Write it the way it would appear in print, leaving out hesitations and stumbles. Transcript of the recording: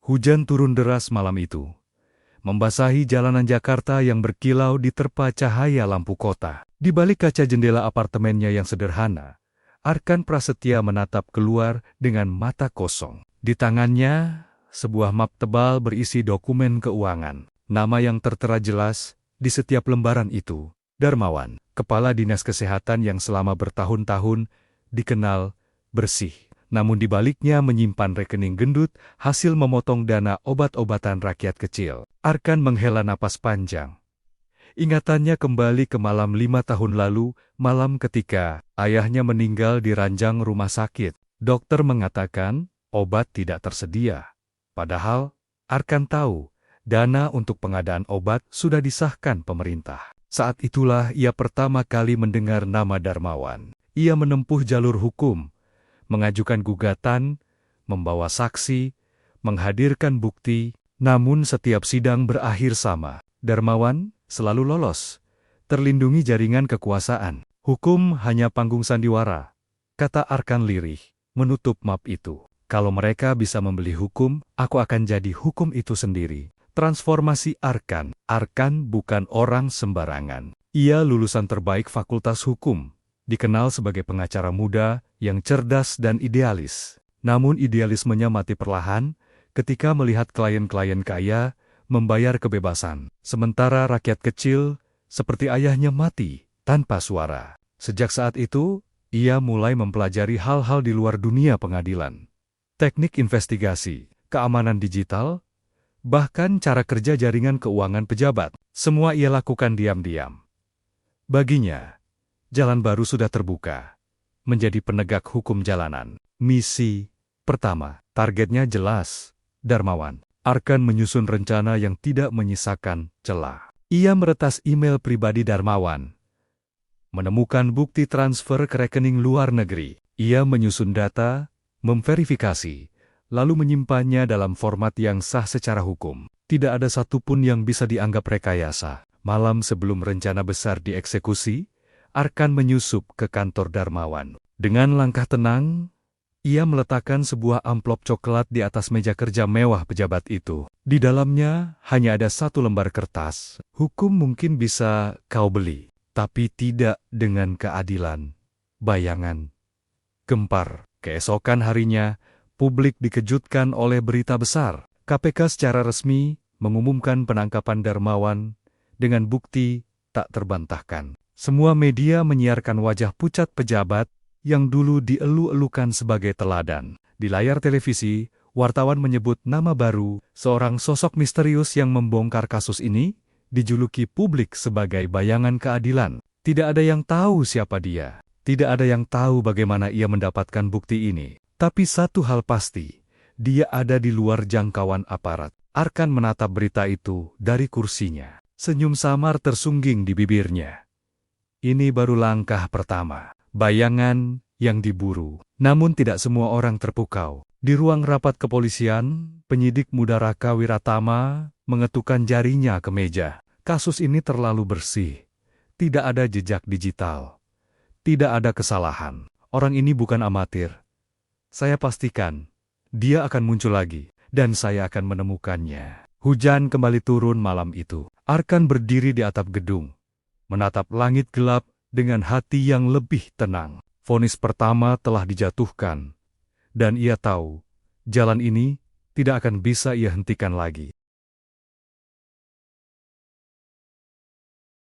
Hujan turun deras malam itu, membasahi jalanan Jakarta yang berkilau diterpa cahaya lampu kota. Di balik kaca jendela apartemennya yang sederhana, Arkan Prasetya menatap keluar dengan mata kosong. Di tangannya, sebuah map tebal berisi dokumen keuangan. Nama yang tertera jelas di setiap lembaran itu, Darmawan, kepala dinas kesehatan yang selama bertahun-tahun dikenal bersih. Namun di baliknya menyimpan rekening gendut hasil memotong dana obat-obatan rakyat kecil. Arkan menghela napas panjang. Ingatannya kembali ke malam 5 tahun lalu, malam ketika ayahnya meninggal di ranjang rumah sakit. Dokter mengatakan obat tidak tersedia. Padahal Arkan tahu dana untuk pengadaan obat sudah disahkan pemerintah. Saat itulah ia pertama kali mendengar nama Darmawan. Ia menempuh jalur hukum, mengajukan gugatan, membawa saksi, menghadirkan bukti, namun setiap sidang berakhir sama. Darmawan selalu lolos, terlindungi jaringan kekuasaan. Hukum hanya panggung sandiwara, kata Arkan lirih, menutup map itu. Kalau mereka bisa membeli hukum, aku akan jadi hukum itu sendiri. Transformasi Arkan. Arkan bukan orang sembarangan. Ia lulusan terbaik Fakultas Hukum, dikenal sebagai pengacara muda yang cerdas dan idealis. Namun idealismenya mati perlahan ketika melihat klien-klien kaya membayar kebebasan, sementara rakyat kecil seperti ayahnya mati tanpa suara. Sejak saat itu, ia mulai mempelajari hal-hal di luar dunia pengadilan. Teknik investigasi, keamanan digital, bahkan cara kerja jaringan keuangan pejabat. Semua ia lakukan diam-diam. Baginya, jalan baru sudah terbuka, menjadi penegak hukum jalanan. Misi pertama, targetnya jelas, Darmawan. Arkan menyusun rencana yang tidak menyisakan celah. Ia meretas email pribadi Darmawan, menemukan bukti transfer ke rekening luar negeri. Ia menyusun data, memverifikasi, lalu menyimpannya dalam format yang sah secara hukum. Tidak ada satupun yang bisa dianggap rekayasa. Malam sebelum rencana besar dieksekusi, Arkan menyusup ke kantor Darmawan. Dengan langkah tenang, ia meletakkan sebuah amplop coklat di atas meja kerja mewah pejabat itu. Di dalamnya hanya ada satu lembar kertas. Hukum mungkin bisa kau beli, tapi tidak dengan keadilan. Bayangan gempar. Keesokan harinya, publik dikejutkan oleh berita besar. KPK secara resmi mengumumkan penangkapan Darmawan dengan bukti tak terbantahkan. Semua media menyiarkan wajah pucat pejabat yang dulu dielu-elukan sebagai teladan. Di layar televisi, wartawan menyebut nama baru, seorang sosok misterius yang membongkar kasus ini, dijuluki publik sebagai bayangan keadilan. Tidak ada yang tahu siapa dia. Tidak ada yang tahu bagaimana ia mendapatkan bukti ini. Tapi satu hal pasti, dia ada di luar jangkauan aparat. Arkan menatap berita itu dari kursinya. Senyum samar tersungging di bibirnya. Ini baru langkah pertama. Bayangan yang diburu. Namun tidak semua orang terpukau. Di ruang rapat kepolisian, penyidik muda Raka Wiratama mengetukkan jarinya ke meja. Kasus ini terlalu bersih. Tidak ada jejak digital. Tidak ada kesalahan. Orang ini bukan amatir. Saya pastikan, dia akan muncul lagi, dan saya akan menemukannya. Hujan kembali turun malam itu. Arkan berdiri di atap gedung, menatap langit gelap dengan hati yang lebih tenang. Vonis pertama telah dijatuhkan, dan ia tahu, jalan ini tidak akan bisa ia hentikan lagi.